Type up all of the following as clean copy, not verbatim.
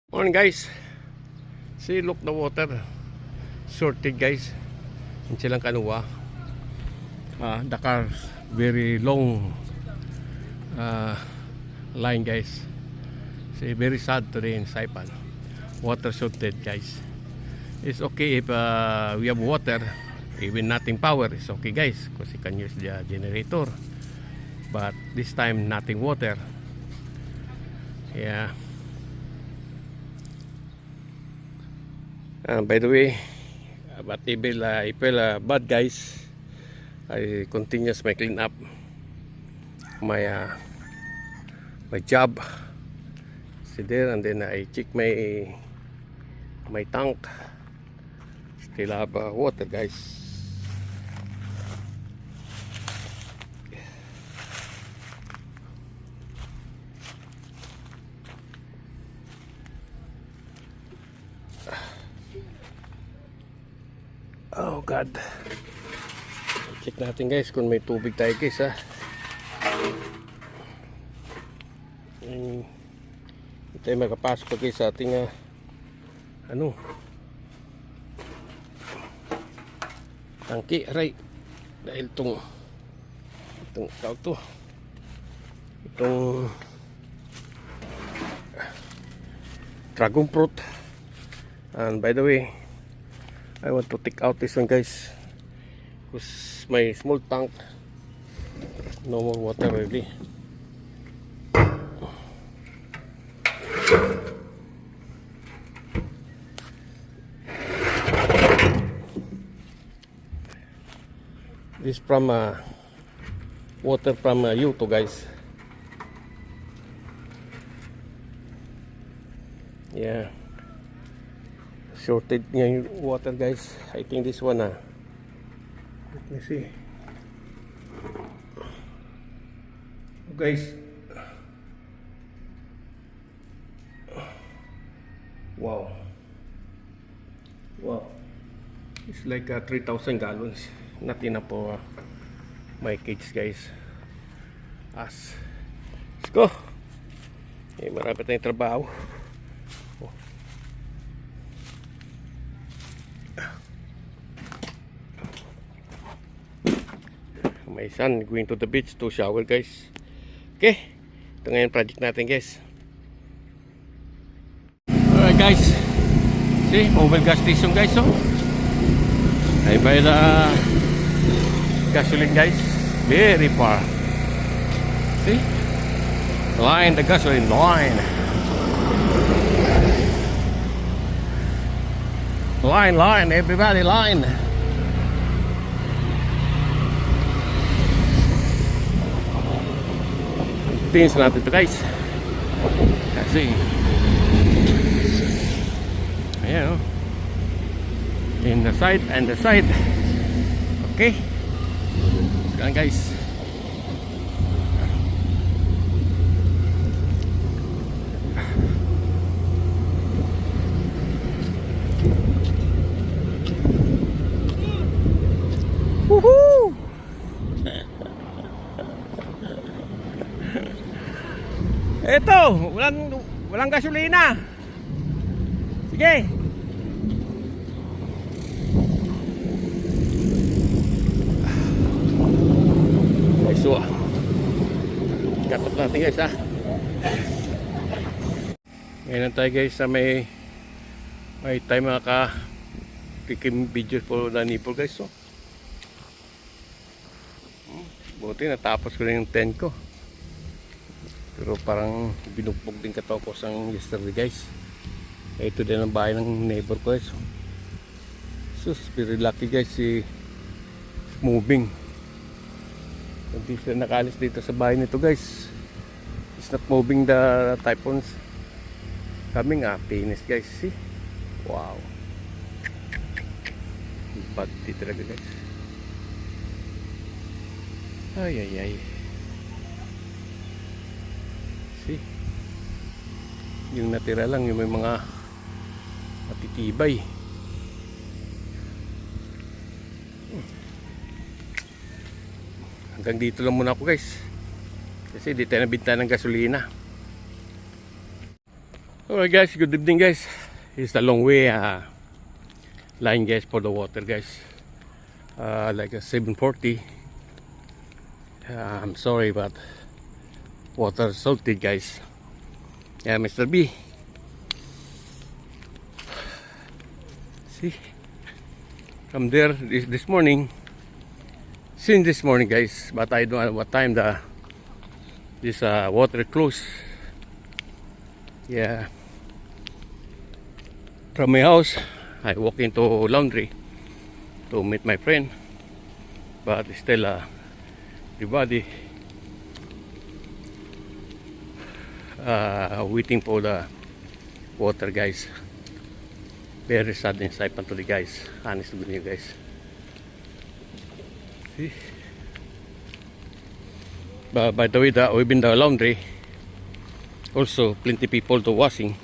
Morning guys. See, look the water sorted guys in silang kanuwa. The cars very long line guys. See, very sad today in Saipan. Water sorted guys. It's okay if we have water, even nothing power is okay guys, because you can use the generator. But this time nothing water. Yeah. By the way, but I feel bad guys. I continuous my clean up my my job. See there, and then I check my tank. Still have water guys. Oh God. Check natin guys kung may tubig tayo guys ha. Hindi tayo makapasok guys sa ating tangki aray. Dahil itong dragon fruit. And by the way, I want to take out this one guys, because my small tank no more water really. This from water from Yuto guys. Yeah, shorted niya yung water guys. I think this one let me see. Guys, wow, it's like 3,000 gallons. Not enough for my kids guys. Let's go. Marami tayong trabaho. My son going to the beach to shower guys. Okay, ito ngayon project natin guys. Alright guys, see, mobile gas station guys. So I buy the gasoline guys, very far. See, line, the gasoline line, everybody line. Tingnan natin ito guys, kasi ayan o, in the side and the side. Okay, yan guys. Woohoo! Ito, walang gasolina. Sige. Guys, so katap natin guys ha. Ngayon tayo guys sa may tayo tikim video for the nipple guys. So buti natapos ko na yung 10 ko. Pero parang binugbog din katapos ang yesterday guys. Ito din ang bahay ng neighbor ko guys. So very lucky guys, si moving. Hindi siya nakalis dito sa bahay nito guys. It's not moving the typhoons coming finish guys. See? Wow, bad talaga guys. Ay. See? Yung natira lang, yung may mga matitibay. Hanggang dito lang muna ako guys, kasi di tayo nabinta ng gasolina. Alright guys, good evening guys. It's a long way line guys for the water guys. Like a 740. I'm sorry but water salty guys. Yeah, Mr. B. See, from there this morning. Since this morning guys, but I don't know what time this water close. Yeah. From my house, I walk into laundry to meet my friend, but still everybody waiting for the water guys. Very sad inside to the guys, honest with you guys. See? But by the way, we've been the laundry, also plenty people to washing.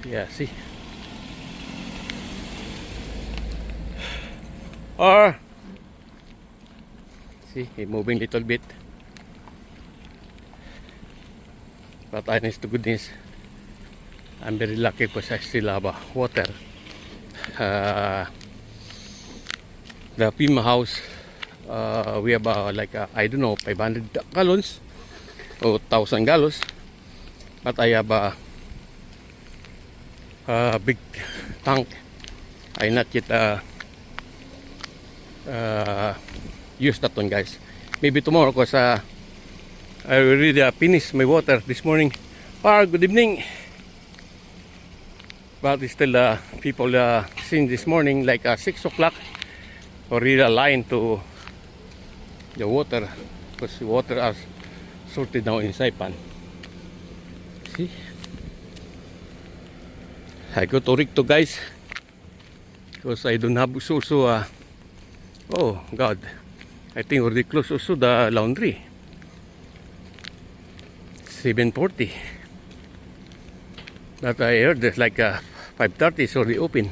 Yeah, see. Or see, he's moving little bit. But honest to goodness, I'm very lucky because I still have water. The Pima house, we have like I don't know, 500 gallons or 1,000 gallons. But I have a big tank. I not yet use that one guys. Maybe tomorrow because I already finished my water this morning. Good evening. But still people seen this morning like 6 o'clock already a line to the water because the water are sorted now in Saipan. See, I go to Ricto guys because I don't have also oh god, I think already close also the laundry. 7:40. But I heard there's like 5:30 is already open.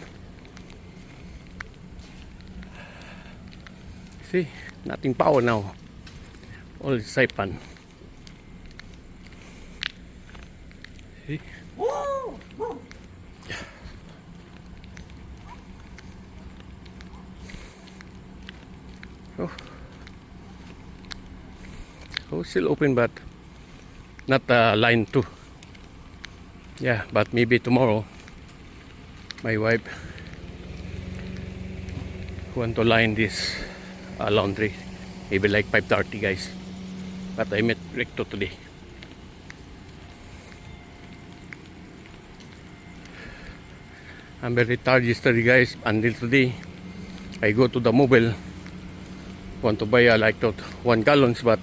See, nothing power now. All Saipan. See? Oh, still open but not line 2. Yeah, but maybe tomorrow my wife want to line this laundry. Maybe like 5:30 guys. But I met Recto today. I'm very tired yesterday guys until today. I go to the mobile, want to buy like 1 gallons, but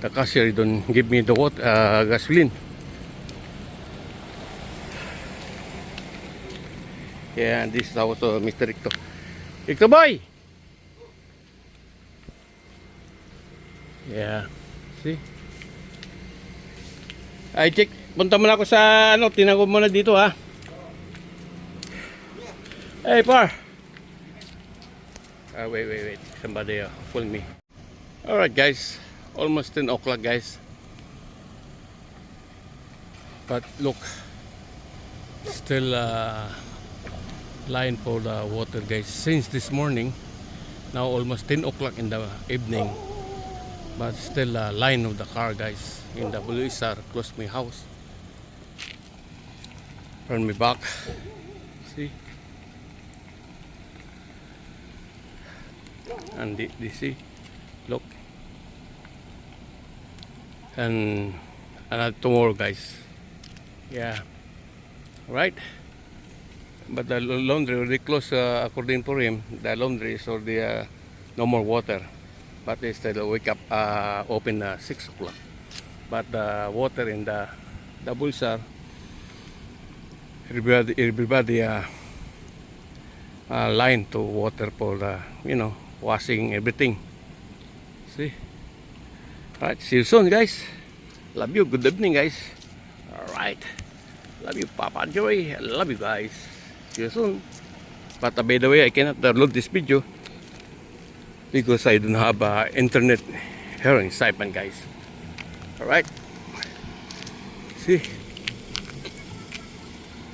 the cashier don't give me the water, gasoline. Yeah, and this is also Mr. Ricto. Ricto boy! Yeah, see? Ay, check. Punta muna ako sa, tinan ko muna dito ha. Hey, par! Wait. Somebody pull me. Alright guys, almost 10 o'clock guys. But look, still line for the water guys. Since this morning, now almost 10 o'clock in the evening. But still line of the car guys in the WSR close to my house. From my back. See? And this see, look, and tomorrow guys, yeah, right. But the laundry already close according to him. The laundry is already no more water, but they still wake up open 6 o'clock. But the water in the WSR, everybody line to water for the washing everything. See? Alright, see you soon guys. Love you. Good evening guys. Alright. Love you Papa Joy. Love you guys. See you soon. But by the way, I cannot download this video because I don't have internet here in Saipan guys. Alright. See.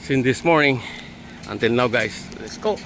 Since this morning until now guys, let's go.